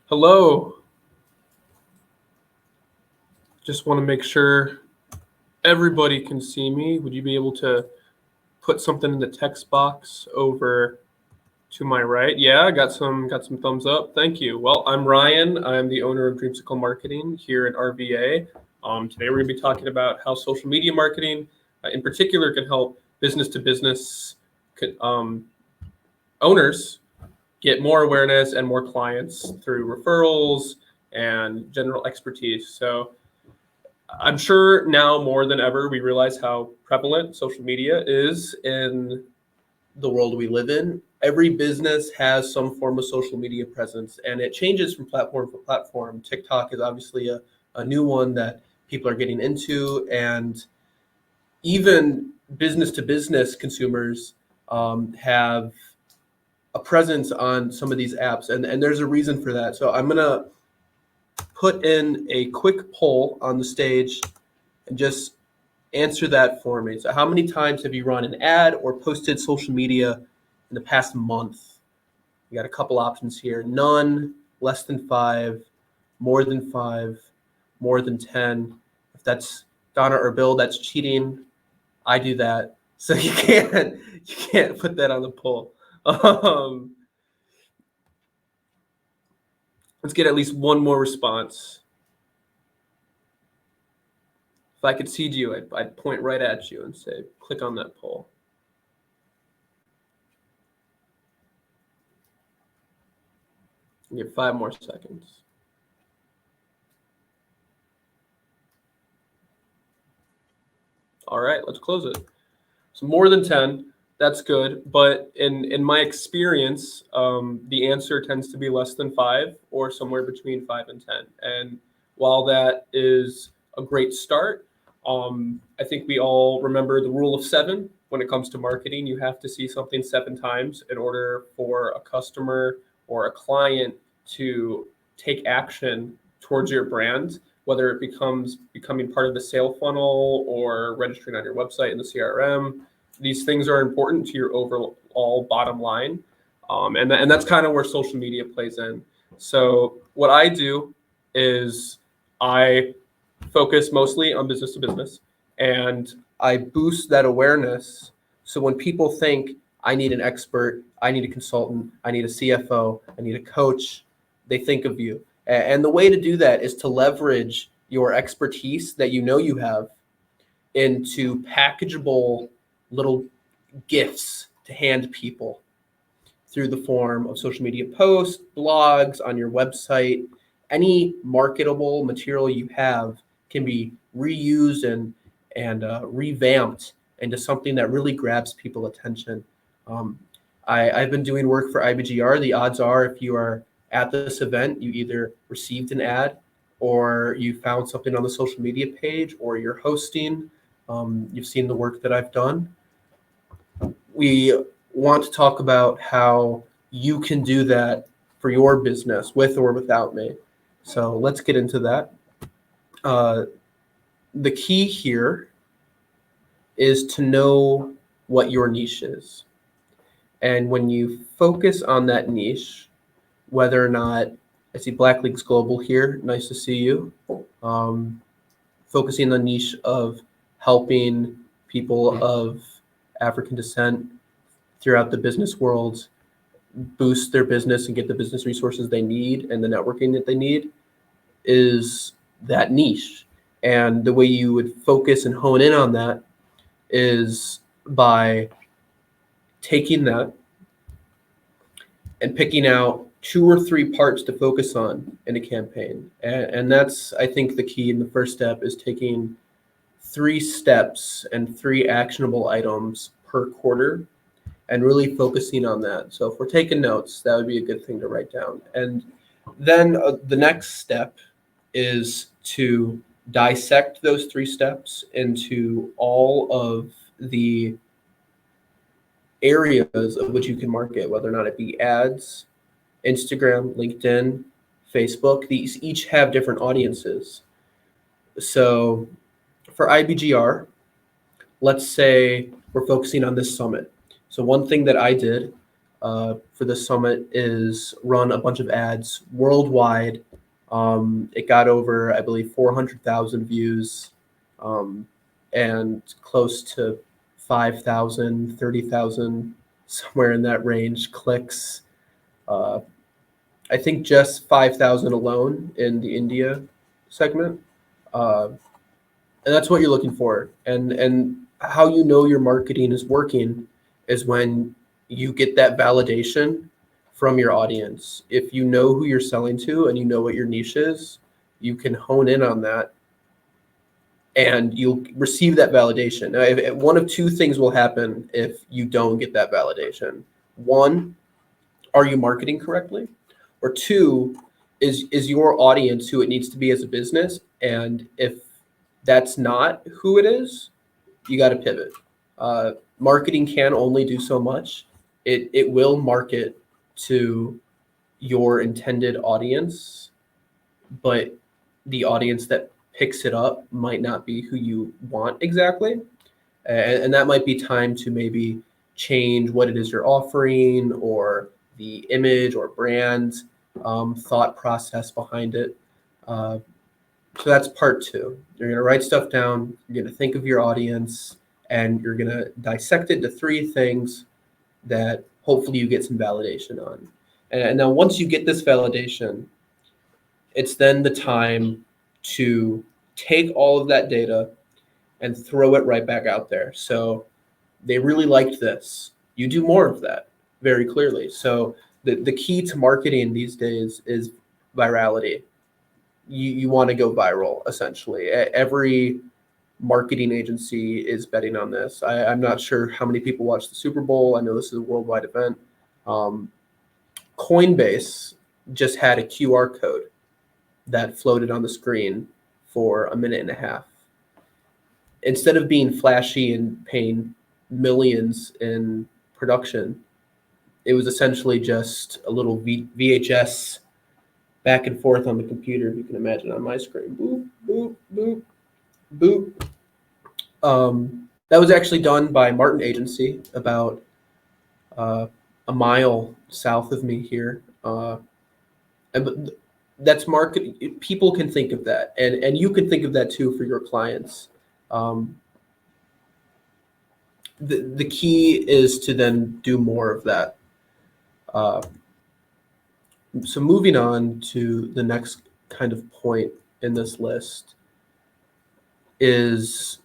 Hello. Just want to make sure everybody can see me. Would you be able to put something in the text box over to my right? Yeah, got some thumbs up. Thank you. Well, I'm Ryan. I'm the owner of Dreamsicle Marketing here at RVA. Today we're going to be talking about how social media marketing, in particular, can help business to business owners get more awareness and more clients through referrals and general expertise. So I'm sure now more than ever we realize how prevalent social media is in the world we live in. Every business has some form of social media presence, and it changes from platform to platform. TikTok is obviously a new one that people are getting into, and even business to business consumers have a presence on some of these apps, and there's a reason for that. So I'm gonna put in a quick poll on the stage and just answer that for me. So how many times have you run an ad or posted social media in the past month? You got a couple options here. None, less than 5, more than 5, more than 10. If that's Donna or Bill, that's cheating. I do that. So you can't put that on the poll. Let's get at least one more response. If I could see you, I'd point right at you and say, click on that poll. Give 5 more seconds. All right, let's close it. So more than 10, that's good. But in my experience, the answer tends to be less than 5 or somewhere between 5 and 10. And while that is a great start, I think we all remember the rule of 7 when it comes to marketing. You have to see something 7 times in order for a customer or a client to take action towards your brand, whether it becomes becoming part of the sale funnel or registering on your website in the CRM. These things are important to your overall bottom line. And that's kind of where social media plays in. So what I do is I focus mostly on business to business, and I boost that awareness. So when people think I need an expert, I need a consultant, I need a CFO, I need a coach, they think of you. And the way to do that is to leverage your expertise that you know you have into packageable little gifts to hand people through the form of social media posts, blogs, on your website. Any marketable material you have can be reused and revamped into something that really grabs people attention. I've been doing work for IBGR. The odds are, if you are at this event, you either received an ad or you found something on the social media page, or you're hosting. You've seen the work that I've done. We want to talk about how you can do that for your business with or without me. So let's get into that. The key here is to know what your niche is. And when you focus on that niche, whether or not, I see Black Leagues Global here, nice to see you. Focusing on the niche of helping people of African descent throughout the business world boost their business and get the business resources they need and the networking that they need is that niche. And the way you would focus and hone in on that is by taking that and picking out 2 or 3 parts to focus on in a campaign. And that's, I think, the key. And the first step is taking 3 steps and 3 actionable items per quarter and really focusing on that. So if we're taking notes, that would be a good thing to write down. And then the next step is to dissect those 3 steps into all of the areas of which you can market, whether or not it be ads, Instagram, LinkedIn, Facebook. These each have different audiences. So for IBGR, let's say we're focusing on this summit. So one thing that I did for the summit is run a bunch of ads worldwide. It got over, I believe, 400,000 views, and close to 5,000, 30,000, somewhere in that range, clicks. Uh, I think just 5,000 alone in the India segment. Uh, and that's what you're looking for. And how you know your marketing is working is when you get that validation from your audience. If you know who you're selling to and you know what your niche is, you can hone in on that and you'll receive that validation. Now, one of two things will happen if you don't get that validation. One, are you marketing correctly? Or two, is your audience who it needs to be as a business? And if that's not who it is, you got to pivot. Marketing can only do so much. It will market to your intended audience, but the audience that picks it up might not be who you want exactly. And that might be time to maybe change what it is you're offering or the image or brand thought process behind it. Uh, so that's part two. You're going to write stuff down, you're going to think of your audience, and you're going to dissect it into three things that hopefully you get some validation on. And now, once you get this validation, it's then the time to take all of that data and throw it right back out there. So they really liked this. You do more of that very clearly. So the key to marketing these days is virality. You want to go viral, essentially. Every marketing agency is betting on this. I'm not sure how many people watch the Super Bowl. I know this is a worldwide event. Coinbase just had a QR code that floated on the screen for a minute and a half. Instead of being flashy and paying millions in production, it was essentially just a little VHS back and forth on the computer. You can imagine on my screen, boop, boop, boop, boop. That was actually done by Martin Agency, about a mile south of me here. And that's marketing. People can think of that, and you can think of that too for your clients. Um, the key is to then do more of that. Uh, so moving on to the next kind of point in this list is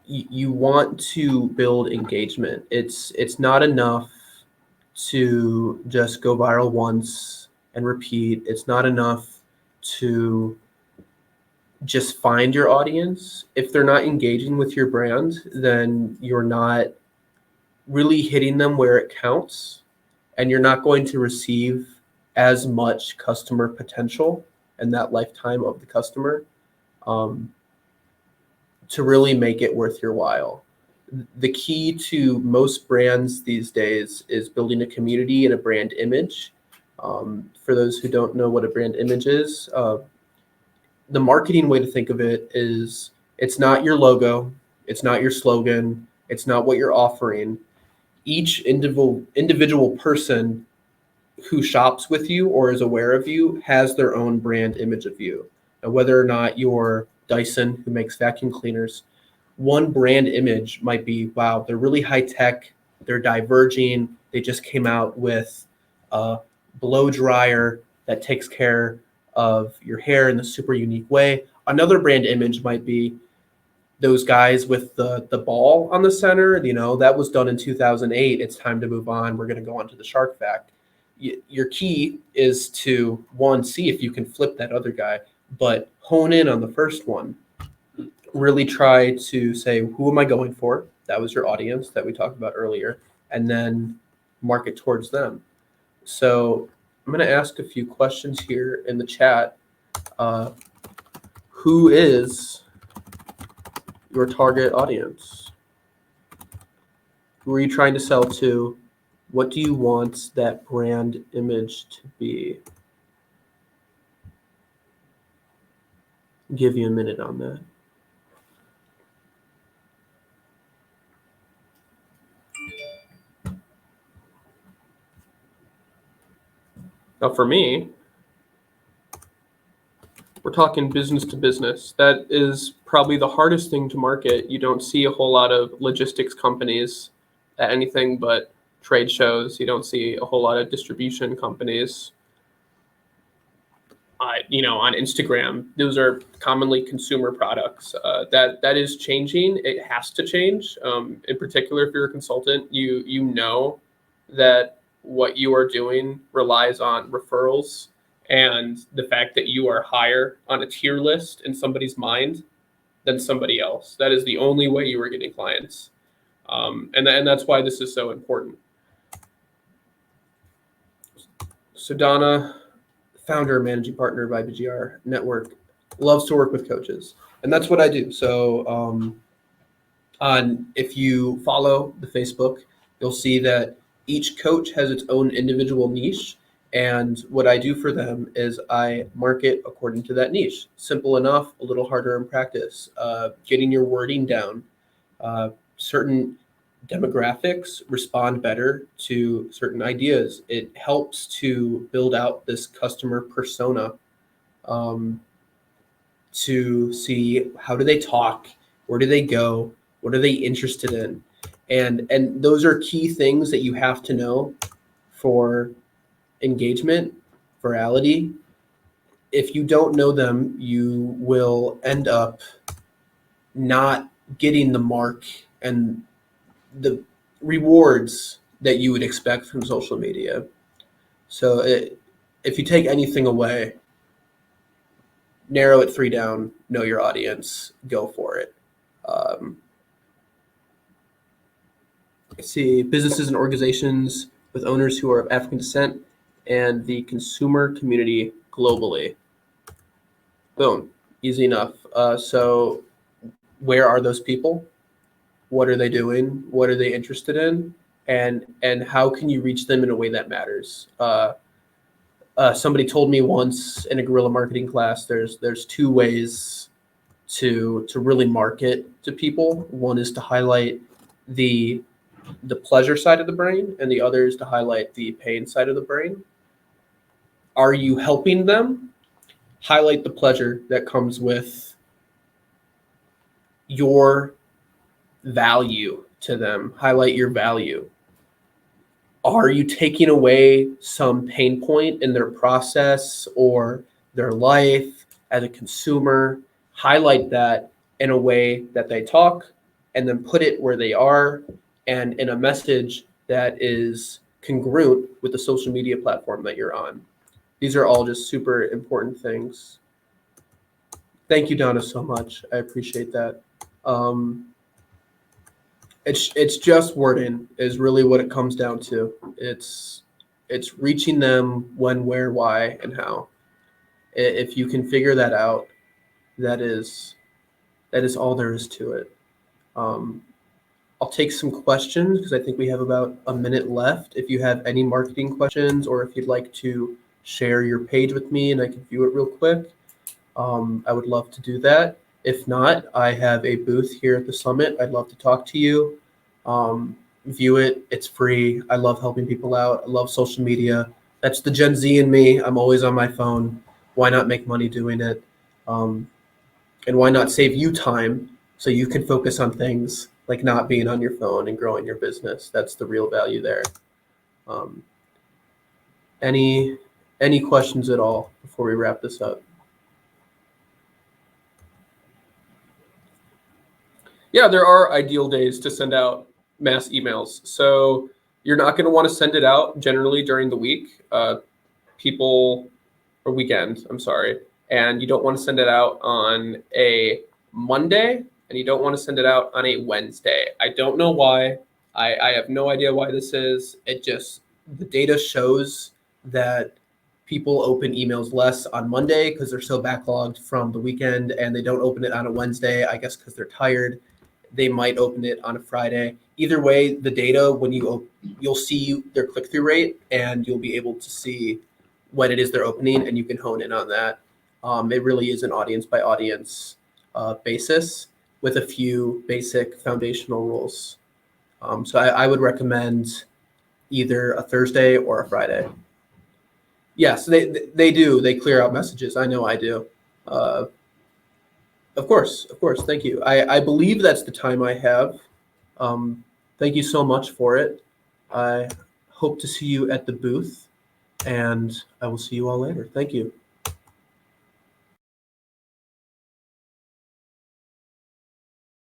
you want to build engagement. It's not enough to just go viral once and repeat. It's not enough to just find your audience. If they're not engaging with your brand, then you're not really hitting them where it counts, and you're not going to receive as much customer potential and that lifetime of the customer to really make it worth your while. The key to most brands these days is building a community and a brand image. For those who don't know what a brand image is, the marketing way to think of it is it's not your logo, it's not your slogan, it's not what you're offering. Each individual person who shops with you or is aware of you has their own brand image of you. And whether or not you're Dyson, who makes vacuum cleaners, one brand image might be, wow, they're really high tech, they're diverging, they just came out with a blow dryer that takes care of your hair in a super unique way. Another brand image might be those guys with the ball on the center. That was done in 2008. It's time to move on. We're going to go on to the Shark Fact. Your key is to, one, see if you can flip that other guy, but hone in on the first one. Really try to say, who am I going for? That was your audience that we talked about earlier, and then market towards them. So I'm going to ask a few questions here in the chat. Who is your target audience? Who are you trying to sell to? What do you want that brand image to be? I'll give you a minute on that. Now, for me, we're talking business to business. That is probably the hardest thing to market. You don't see a whole lot of logistics companies at anything but trade shows. You don't see a whole lot of distribution companies. On Instagram, those are commonly consumer products. That is changing. It has to change. In particular, if you're a consultant, you know that what you are doing relies on referrals and the fact that you are higher on a tier list in somebody's mind than somebody else. That is the only way you are getting clients, and that's why this is so important. So Donna, founder, managing partner of IBGR Network, loves to work with coaches, and that's what I do. So, if you follow the Facebook, you'll see that each coach has its own individual niche, and what I do for them is I market according to that niche. Simple enough, a little harder in practice. Getting your wording down. Certain demographics respond better to certain ideas. It helps to build out this customer persona, um, to see how do they talk, where do they go, what are they interested in, and those are key things that you have to know for engagement, virality. If you don't know them, you will end up not getting the mark and the rewards that you would expect from social media. So if you take anything away, narrow it 3 down, know your audience, go for it. I see businesses and organizations with owners who are of African descent and the consumer community globally. Boom, easy enough. So where are those people? What are they doing? What are they interested in? And how can you reach them in a way that matters? Somebody told me once in a guerrilla marketing class, there's 2 ways to really market to people. One is to highlight the pleasure side of the brain, and the other is to highlight the pain side of the brain. Are you helping them? Highlight the pleasure that comes with your value to them. Highlight your value. Are you taking away some pain point in their process or their life as a consumer? Highlight that in a way that they talk, and then put it where they are and in a message that is congruent with the social media platform that you're on. These are all just super important things. Thank you, Donna, so much. I appreciate that. It's just wording is really what it comes down to. It's reaching them when, where, why, and how. If you can figure that out, that is all there is to it. I'll take some questions because I think we have about a minute left. If you have any marketing questions, or if you'd like to share your page with me and I can view it real quick, I would love to do that. If not, I have a booth here at the summit. I'd love to talk to you. View it. It's free. I love helping people out. I love social media. That's the Gen Z in me. I'm always on my phone. Why not make money doing it? And why not save you time so you can focus on things like not being on your phone and growing your business? That's the real value there. Any questions at all before we wrap this up? Yeah, there are ideal days to send out mass emails. So you're not going to want to send it out generally during the week, or weekend, I'm sorry. And you don't want to send it out on a Monday, and you don't want to send it out on a Wednesday. I don't know why. I have no idea why this is. The data shows that people open emails less on Monday because they're so backlogged from the weekend, and they don't open it on a Wednesday, I guess because they're tired. They might open it on a Friday. Either way, the data, when you'll see their click-through rate, and you'll be able to see when it is they're opening, and you can hone in on that. It really is an audience by audience basis with a few basic foundational rules. So I would recommend either a Thursday or a Friday. Yes, they do. They clear out messages. I know I do. Uh, of course, of course. Thank you. I believe that's the time I have. Thank you so much for it. I hope to see you at the booth, and I will see you all later. Thank you.